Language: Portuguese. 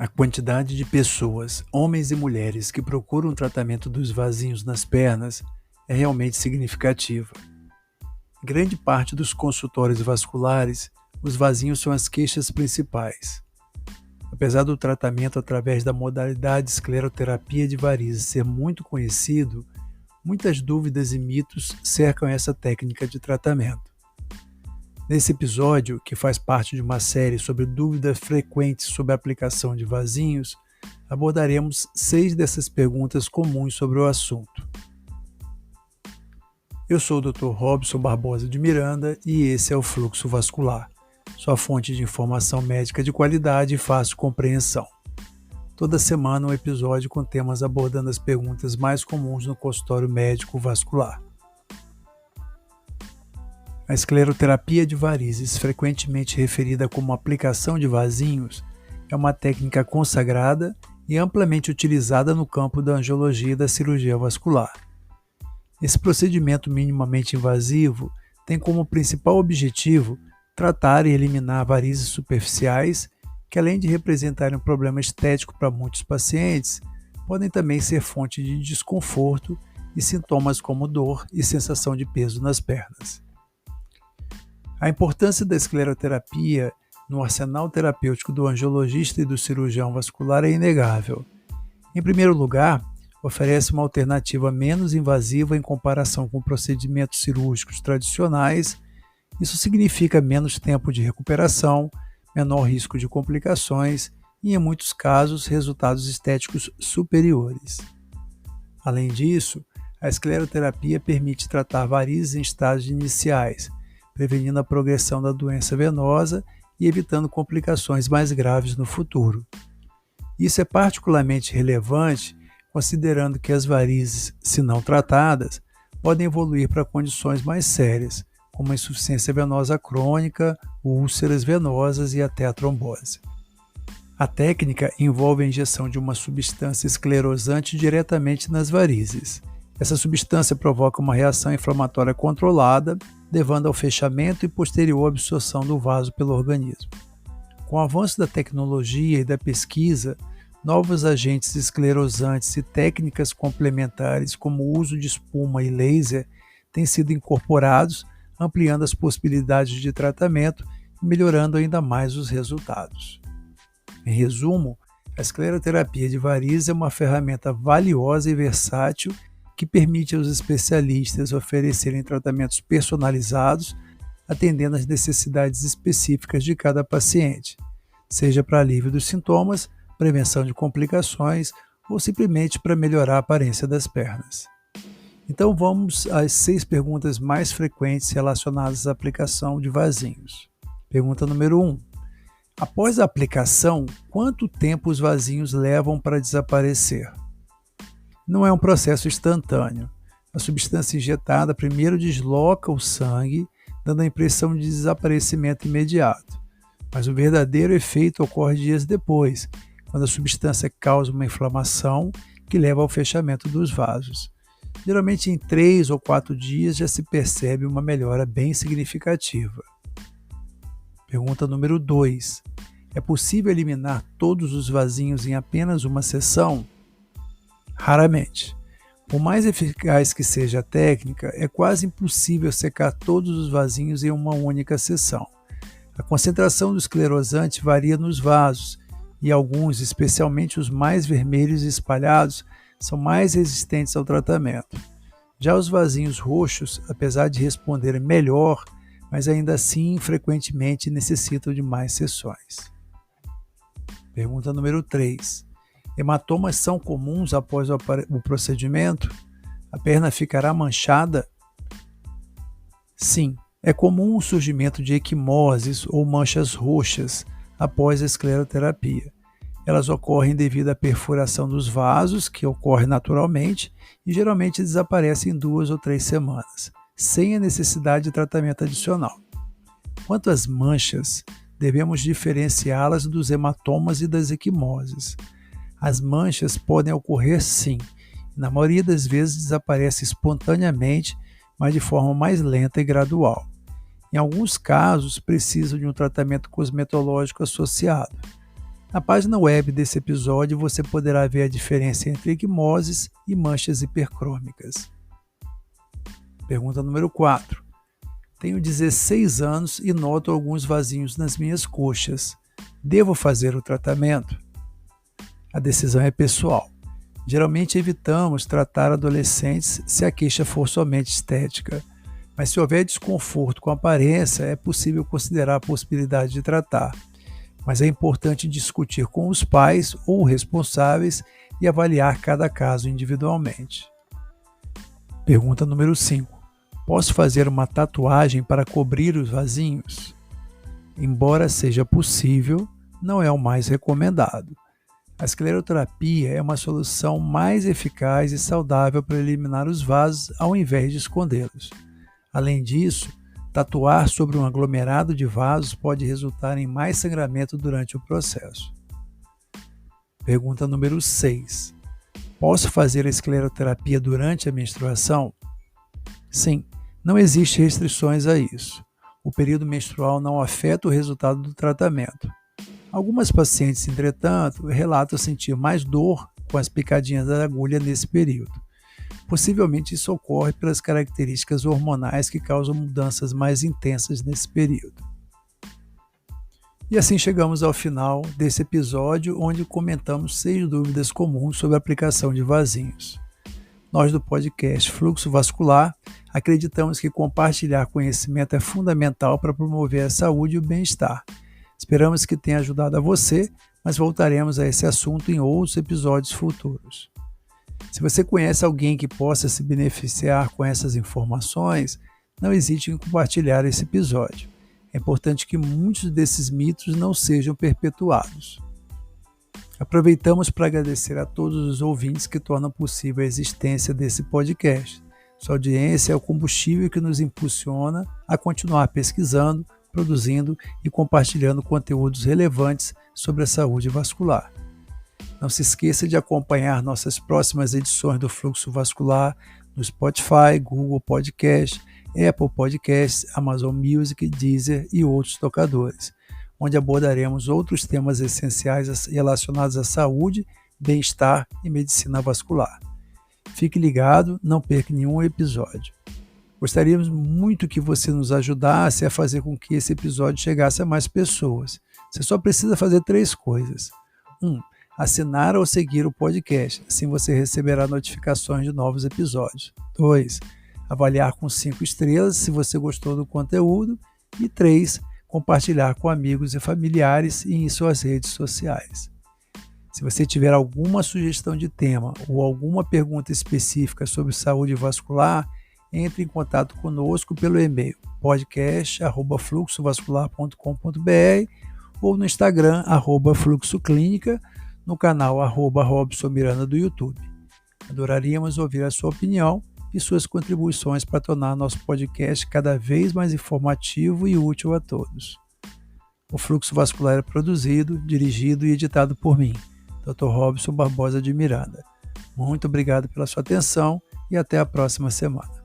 A quantidade de pessoas, homens e mulheres, que procuram o tratamento dos vasinhos nas pernas é realmente significativa. Em grande parte dos consultórios vasculares, os vasinhos são as queixas principais. Apesar do tratamento através da modalidade escleroterapia de varizes ser muito conhecido, muitas dúvidas e mitos cercam essa técnica de tratamento. Nesse episódio, que faz parte de uma série sobre dúvidas frequentes sobre a aplicação de vasinhos, abordaremos 6 dessas perguntas comuns sobre o assunto. Eu sou o Dr. Robson Barbosa de Miranda e esse é o Fluxo Vascular, sua fonte de informação médica de qualidade e fácil compreensão. Toda semana um episódio com temas abordando as perguntas mais comuns no consultório médico vascular. A escleroterapia de varizes, frequentemente referida como aplicação de vasinhos, é uma técnica consagrada e amplamente utilizada no campo da angiologia e da cirurgia vascular. Esse procedimento minimamente invasivo tem como principal objetivo tratar e eliminar varizes superficiais que, além de representarem um problema estético para muitos pacientes, podem também ser fonte de desconforto e sintomas como dor e sensação de peso nas pernas. A importância da escleroterapia no arsenal terapêutico do angiologista e do cirurgião vascular é inegável. Em primeiro lugar, oferece uma alternativa menos invasiva em comparação com procedimentos cirúrgicos tradicionais. Isso significa menos tempo de recuperação, menor risco de complicações e, em muitos casos, resultados estéticos superiores. Além disso, a escleroterapia permite tratar varizes em estágios iniciais, prevenindo a progressão da doença venosa e evitando complicações mais graves no futuro. Isso é particularmente relevante considerando que as varizes, se não tratadas, podem evoluir para condições mais sérias, como a insuficiência venosa crônica, úlceras venosas e até a trombose. A técnica envolve a injeção de uma substância esclerosante diretamente nas varizes. Essa substância provoca uma reação inflamatória controlada, levando ao fechamento e posterior absorção do vaso pelo organismo. Com o avanço da tecnologia e da pesquisa, novos agentes esclerosantes e técnicas complementares, como o uso de espuma e laser, têm sido incorporados, ampliando as possibilidades de tratamento e melhorando ainda mais os resultados. Em resumo, a escleroterapia de varizes é uma ferramenta valiosa e versátil que permite aos especialistas oferecerem tratamentos personalizados, atendendo às necessidades específicas de cada paciente, seja para alívio dos sintomas, prevenção de complicações ou simplesmente para melhorar a aparência das pernas. Então vamos às 6 perguntas mais frequentes relacionadas à aplicação de vasinhos. Pergunta número 1. Após a aplicação, quanto tempo os vasinhos levam para desaparecer? Não é um processo instantâneo. A substância injetada primeiro desloca o sangue, dando a impressão de desaparecimento imediato. Mas o verdadeiro efeito ocorre dias depois, quando a substância causa uma inflamação que leva ao fechamento dos vasos. Geralmente em 3 ou 4 dias já se percebe uma melhora bem significativa. Pergunta número 2. É possível eliminar todos os vasinhos em apenas uma sessão? Raramente. Por mais eficaz que seja a técnica, é quase impossível secar todos os vasinhos em uma única sessão. A concentração do esclerosante varia nos vasos e alguns, especialmente os mais vermelhos e espalhados, são mais resistentes ao tratamento. Já os vasinhos roxos, apesar de responderem melhor, mas ainda assim frequentemente necessitam de mais sessões. Pergunta número 3. Hematomas são comuns após o procedimento? A perna ficará manchada? Sim, é comum o surgimento de equimoses ou manchas roxas após a escleroterapia. Elas ocorrem devido à perfuração dos vasos, que ocorre naturalmente, e geralmente desaparecem em 2 ou 3 semanas, sem a necessidade de tratamento adicional. Quanto às manchas, devemos diferenciá-las dos hematomas e das equimoses. As manchas podem ocorrer sim, e na maioria das vezes desaparecem espontaneamente, mas de forma mais lenta e gradual. Em alguns casos, precisam de um tratamento cosmetológico associado. Na página web desse episódio você poderá ver a diferença entre equimoses e manchas hipercrômicas. Pergunta número 4. Tenho 16 anos e noto alguns vasinhos nas minhas coxas. Devo fazer o tratamento? A decisão é pessoal. Geralmente evitamos tratar adolescentes se a queixa for somente estética, mas se houver desconforto com a aparência, é possível considerar a possibilidade de tratar. Mas é importante discutir com os pais ou responsáveis e avaliar cada caso individualmente. Pergunta número 5. Posso fazer uma tatuagem para cobrir os vasinhos? Embora seja possível, não é o mais recomendado. A escleroterapia é uma solução mais eficaz e saudável para eliminar os vasos ao invés de escondê-los. Além disso, tatuar sobre um aglomerado de vasos pode resultar em mais sangramento durante o processo. Pergunta número 6. Posso fazer a escleroterapia durante a menstruação? Sim, não existem restrições a isso. O período menstrual não afeta o resultado do tratamento. Algumas pacientes, entretanto, relatam sentir mais dor com as picadinhas da agulha nesse período. Possivelmente isso ocorre pelas características hormonais que causam mudanças mais intensas nesse período. E assim chegamos ao final desse episódio, onde comentamos 6 dúvidas comuns sobre a aplicação de vasinhos. Nós do podcast Fluxo Vascular acreditamos que compartilhar conhecimento é fundamental para promover a saúde e o bem-estar. Esperamos que tenha ajudado a você, mas voltaremos a esse assunto em outros episódios futuros. Se você conhece alguém que possa se beneficiar com essas informações, não hesite em compartilhar esse episódio. É importante que muitos desses mitos não sejam perpetuados. Aproveitamos para agradecer a todos os ouvintes que tornam possível a existência desse podcast. Sua audiência é o combustível que nos impulsiona a continuar pesquisando, produzindo e compartilhando conteúdos relevantes sobre a saúde vascular. Não se esqueça de acompanhar nossas próximas edições do Fluxo Vascular no Spotify, Google Podcast, Apple Podcasts, Amazon Music, Deezer e outros tocadores, onde abordaremos outros temas essenciais relacionados à saúde, bem-estar e medicina vascular. Fique ligado, não perca nenhum episódio. Gostaríamos muito que você nos ajudasse a fazer com que esse episódio chegasse a mais pessoas. Você só precisa fazer 3 coisas. 1. Assinar ou seguir o podcast, assim você receberá notificações de novos episódios. 2. Avaliar com 5 estrelas se você gostou do conteúdo. E 3. Compartilhar com amigos e familiares e em suas redes sociais. Se você tiver alguma sugestão de tema ou alguma pergunta específica sobre saúde vascular, entre em contato conosco pelo e-mail podcast@fluxovascular.com.br ou no Instagram @fluxoclínica, no canal @Robson Miranda do YouTube. Adoraríamos ouvir a sua opinião e suas contribuições para tornar nosso podcast cada vez mais informativo e útil a todos. O Fluxo Vascular é produzido, dirigido e editado por mim, Dr. Robson Barbosa de Miranda. Muito obrigado pela sua atenção e até a próxima semana.